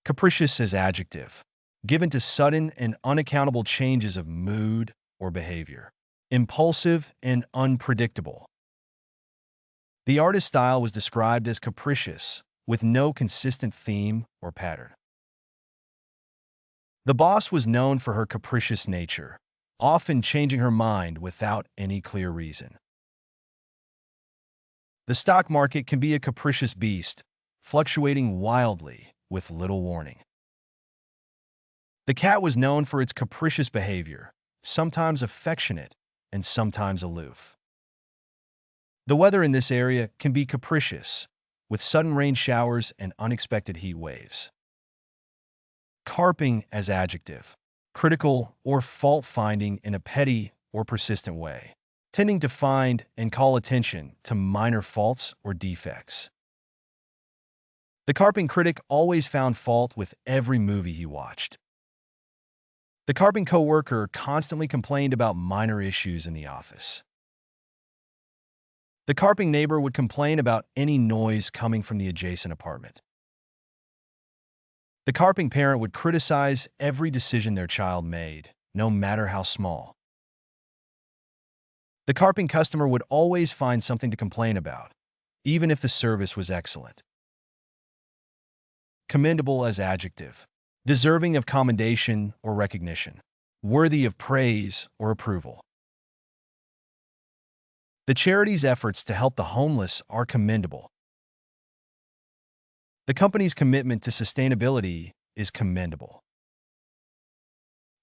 Capricious as adjective, given to sudden and unaccountable changes of mood or behavior. Impulsive and unpredictable. The artist's style was described as capricious, with no consistent theme or pattern. The boss was known for her capricious nature, often changing her mind without any clear reason. The stock market can be a capricious beast, fluctuating wildly with little warning. The cat was known for its capricious behavior, sometimes affectionate and sometimes aloof. The weather in this area can be capricious, with sudden rain showers and unexpected heat waves. Carping as adjective, critical or fault-finding in a petty or persistent way, tending to find and call attention to minor faults or defects. The carping critic always found fault with every movie he watched. The carping coworker constantly complained about minor issues in the office. The carping neighbor would complain about any noise coming from the adjacent apartment. The carping parent would criticize every decision their child made, no matter how small. The carping customer would always find something to complain about, even if the service was excellent. Commendable as adjective, deserving of commendation or recognition, worthy of praise or approval. The charity's efforts to help the homeless are commendable. The company's commitment to sustainability is commendable.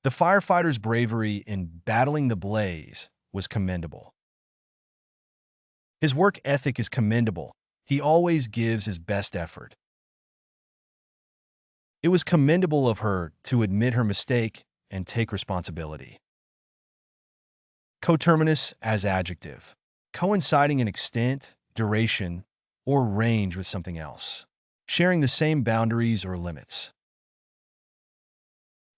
The firefighter's bravery in battling the blaze was commendable. His work ethic is commendable. He always gives his best effort. It was commendable of her to admit her mistake and take responsibility. Coterminous as adjective, coinciding in extent, duration, or range with something else, sharing the same boundaries or limits.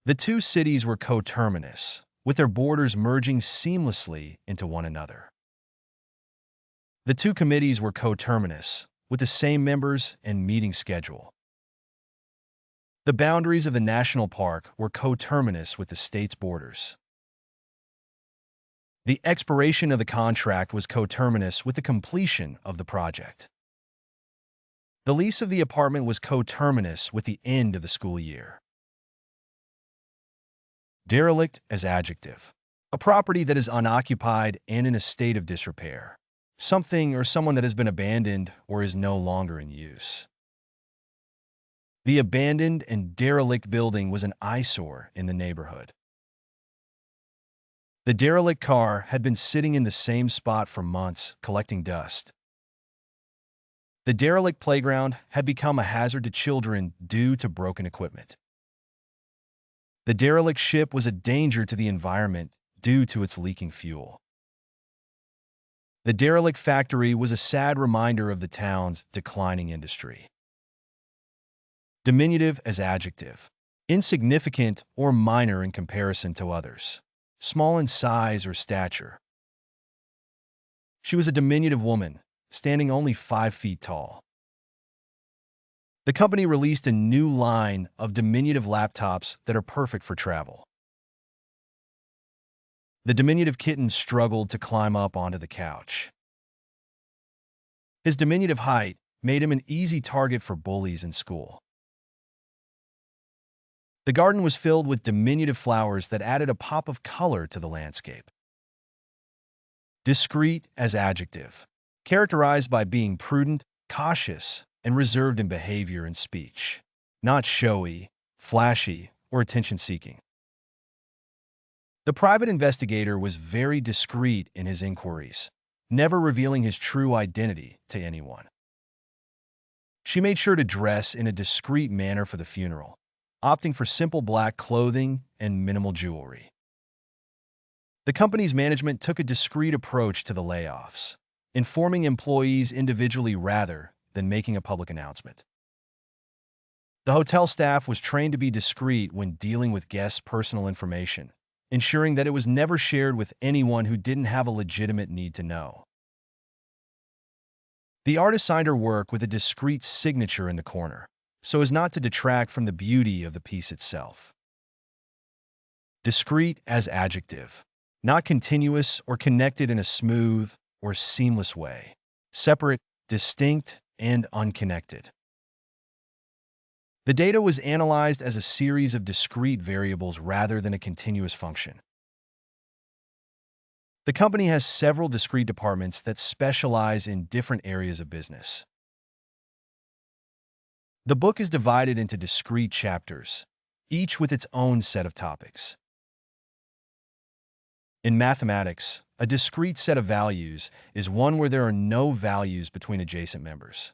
The two cities were coterminous, with their borders merging seamlessly into one another. The two committees were coterminous, with the same members and meeting schedule. The boundaries of the national park were coterminous with the state's borders. The expiration of the contract was coterminous with the completion of the project. The lease of the apartment was coterminous with the end of the school year. Derelict as adjective, a property that is unoccupied and in a state of disrepair, something or someone that has been abandoned or is no longer in use. The abandoned and derelict building was an eyesore in the neighborhood. The derelict car had been sitting in the same spot for months, collecting dust. The derelict playground had become a hazard to children due to broken equipment. The derelict ship was a danger to the environment due to its leaking fuel. The derelict factory was a sad reminder of the town's declining industry. Diminutive as adjective, insignificant or minor in comparison to others, small in size or stature. She was a diminutive woman, standing only 5 feet tall. The company released a new line of diminutive laptops that are perfect for travel. The diminutive kitten struggled to climb up onto the couch. His diminutive height made him an easy target for bullies in school. The garden was filled with diminutive flowers that added a pop of color to the landscape. Discreet as adjective, characterized by being prudent, cautious, and reserved in behavior and speech, not showy, flashy, or attention-seeking. The private investigator was very discreet in his inquiries, never revealing his true identity to anyone. She made sure to dress in a discreet manner for the funeral, opting for simple black clothing and minimal jewelry. The company's management took a discreet approach to the layoffs, informing employees individually rather than making a public announcement. The hotel staff was trained to be discreet when dealing with guests' personal information, ensuring that it was never shared with anyone who didn't have a legitimate need to know. The artist signed her work with a discreet signature in the corner, so as not to detract from the beauty of the piece itself. Discrete as adjective. Not continuous or connected in a smooth or seamless way. Separate, distinct, and unconnected. The data was analyzed as a series of discrete variables rather than a continuous function. The company has several discrete departments that specialize in different areas of business. The book is divided into discrete chapters, each with its own set of topics. In mathematics, a discrete set of values is one where there are no values between adjacent members.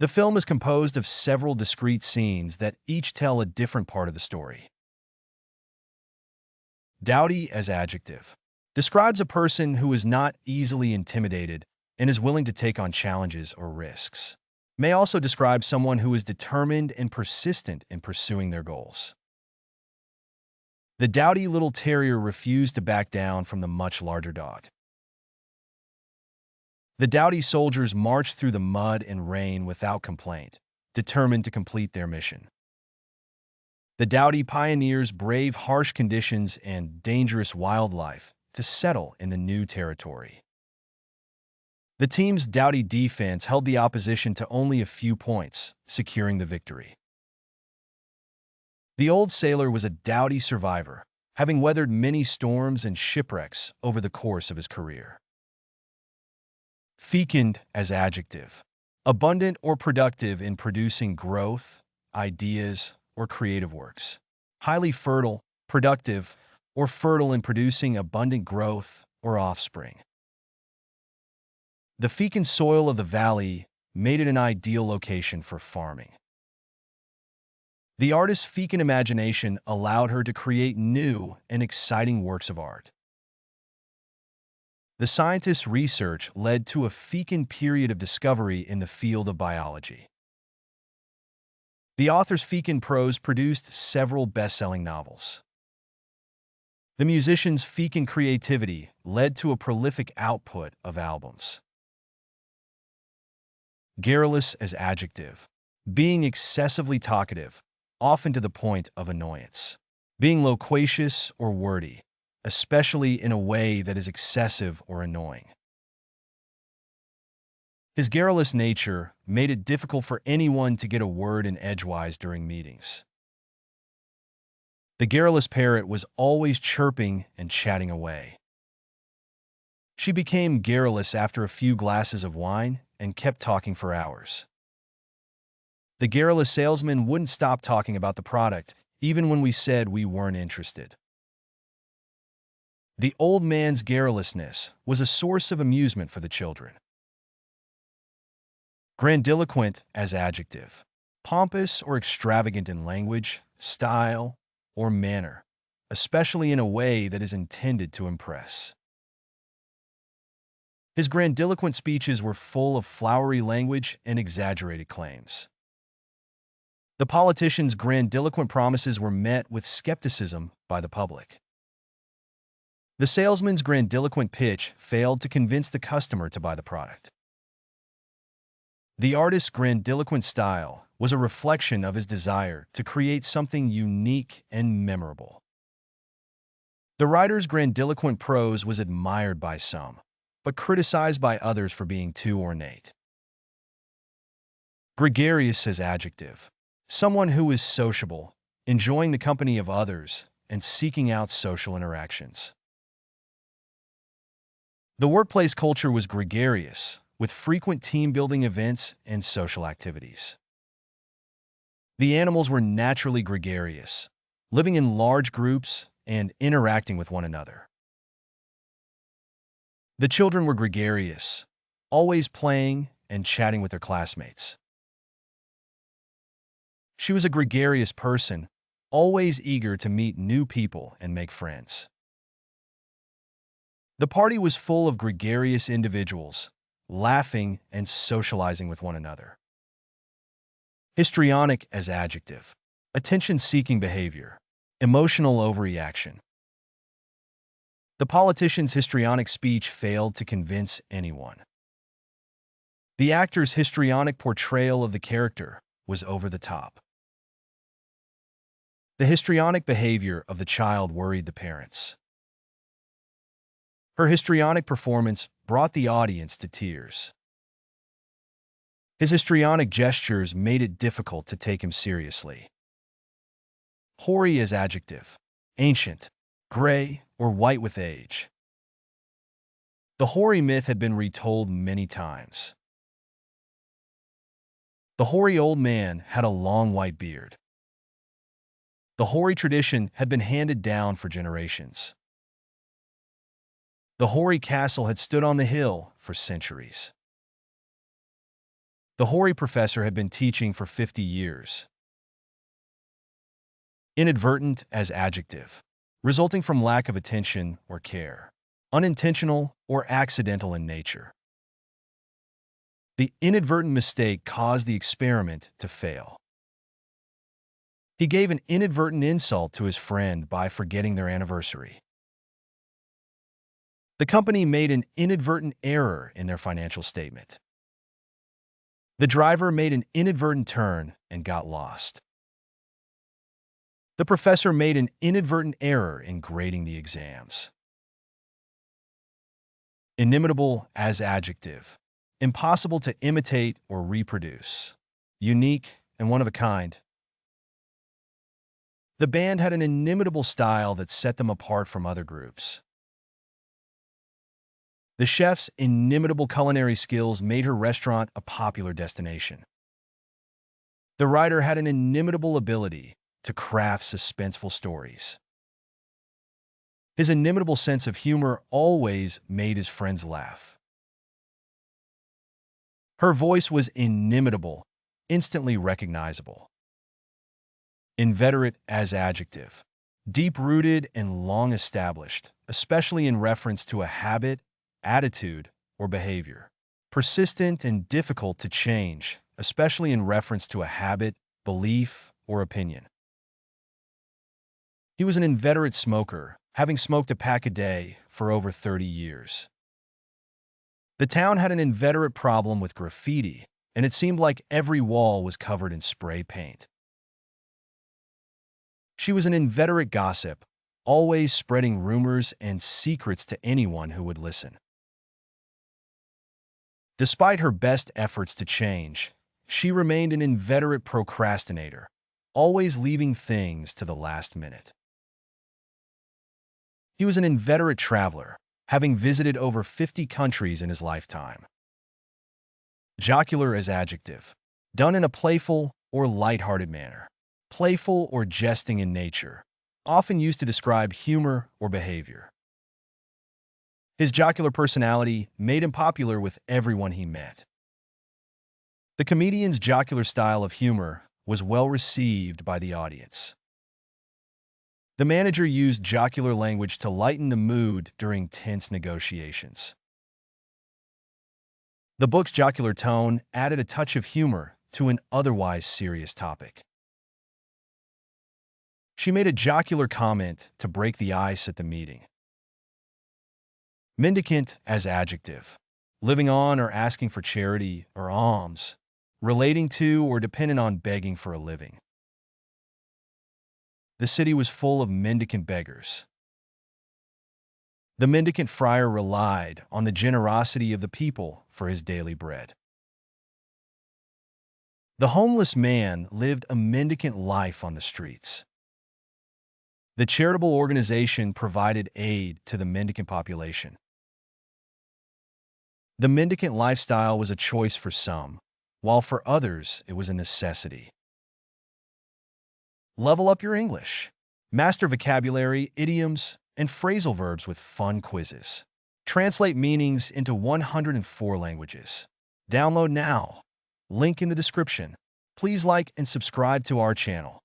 The film is composed of several discrete scenes that each tell a different part of the story. Dowdy as adjective. Describes a person who is not easily intimidated and is willing to take on challenges or risks. May also describe someone who is determined and persistent in pursuing their goals. The dowdy little terrier refused to back down from the much larger dog. The dowdy soldiers marched through the mud and rain without complaint, determined to complete their mission. The dowdy pioneers brave harsh conditions and dangerous wildlife to settle in the new territory. The team's dowdy defense held the opposition to only a few points, securing the victory. The old sailor was a doughty survivor, having weathered many storms and shipwrecks over the course of his career. Fecund as adjective. Abundant or productive in producing growth, ideas, or creative works. Highly fertile, productive, or fertile in producing abundant growth or offspring. The fecund soil of the valley made it an ideal location for farming. The artist's fecund imagination allowed her to create new and exciting works of art. The scientist's research led to a fecund period of discovery in the field of biology. The author's fecund prose produced several best-selling novels. The musician's fecund creativity led to a prolific output of albums. Garrulous as adjective. Being excessively talkative, often to the point of annoyance. Being loquacious or wordy, especially in a way that is excessive or annoying. His garrulous nature made it difficult for anyone to get a word in edgewise during meetings. The garrulous parrot was always chirping and chatting away. She became garrulous after a few glasses of wine and kept talking for hours. The garrulous salesman wouldn't stop talking about the product, even when we said we weren't interested. The old man's garrulousness was a source of amusement for the children. Grandiloquent as adjective. Pompous or extravagant in language, style, or manner, especially in a way that is intended to impress. His grandiloquent speeches were full of flowery language and exaggerated claims. The politician's grandiloquent promises were met with skepticism by the public. The salesman's grandiloquent pitch failed to convince the customer to buy the product. The artist's grandiloquent style was a reflection of his desire to create something unique and memorable. The writer's grandiloquent prose was admired by some, but criticized by others for being too ornate. Gregarious as adjective. Someone who is sociable, enjoying the company of others, and seeking out social interactions. The workplace culture was gregarious, with frequent team-building events and social activities. The animals were naturally gregarious, living in large groups and interacting with one another. The children were gregarious, always playing and chatting with their classmates. She was a gregarious person, always eager to meet new people and make friends. The party was full of gregarious individuals, laughing and socializing with one another. Histrionic as adjective. Attention-seeking behavior. Emotional overreaction. The politician's histrionic speech failed to convince anyone. The actor's histrionic portrayal of the character was over the top. The histrionic behavior of the child worried the parents. Her histrionic performance brought the audience to tears. His histrionic gestures made it difficult to take him seriously. Hoary as adjective: ancient, gray, or white with age. The hoary myth had been retold many times. The hoary old man had a long white beard. The hoary tradition had been handed down for generations. The hoary castle had stood on the hill for centuries. The hoary professor had been teaching for 50 years. Inadvertent as adjective, resulting from lack of attention or care, unintentional or accidental in nature. The inadvertent mistake caused the experiment to fail. He gave an inadvertent insult to his friend by forgetting their anniversary. The company made an inadvertent error in their financial statement. The driver made an inadvertent turn and got lost. The professor made an inadvertent error in grading the exams. Inimitable as adjective, impossible to imitate or reproduce, unique and one of a kind. The band had an inimitable style that set them apart from other groups. The chef's inimitable culinary skills made her restaurant a popular destination. The writer had an inimitable ability to craft suspenseful stories. His inimitable sense of humor always made his friends laugh. Her voice was inimitable, instantly recognizable. Inveterate as adjective, deep-rooted and long-established, especially in reference to a habit, attitude, or behavior. Persistent and difficult to change, especially in reference to a habit, belief, or opinion. He was an inveterate smoker, having smoked a pack a day for over 30 years. The town had an inveterate problem with graffiti, and it seemed like every wall was covered in spray paint. She was an inveterate gossip, always spreading rumors and secrets to anyone who would listen. Despite her best efforts to change, she remained an inveterate procrastinator, always leaving things to the last minute. He was an inveterate traveler, having visited over 50 countries in his lifetime. Jocular as adjective, done in a playful or lighthearted manner, playful or jesting in nature, often used to describe humor or behavior. His jocular personality made him popular with everyone he met. The comedian's jocular style of humor was well received by the audience. The manager used jocular language to lighten the mood during tense negotiations. The book's jocular tone added a touch of humor to an otherwise serious topic. She made a jocular comment to break the ice at the meeting. Mendicant as adjective, living on or asking for charity or alms, relating to or dependent on begging for a living. The city was full of mendicant beggars. The mendicant friar relied on the generosity of the people for his daily bread. The homeless man lived a mendicant life on the streets. The charitable organization provided aid to the mendicant population. The mendicant lifestyle was a choice for some, while for others it was a necessity. Level up your English. Master vocabulary, idioms, and phrasal verbs with fun quizzes. Translate meanings into 104 languages. Download now. Link in the description. Please like and subscribe to our channel.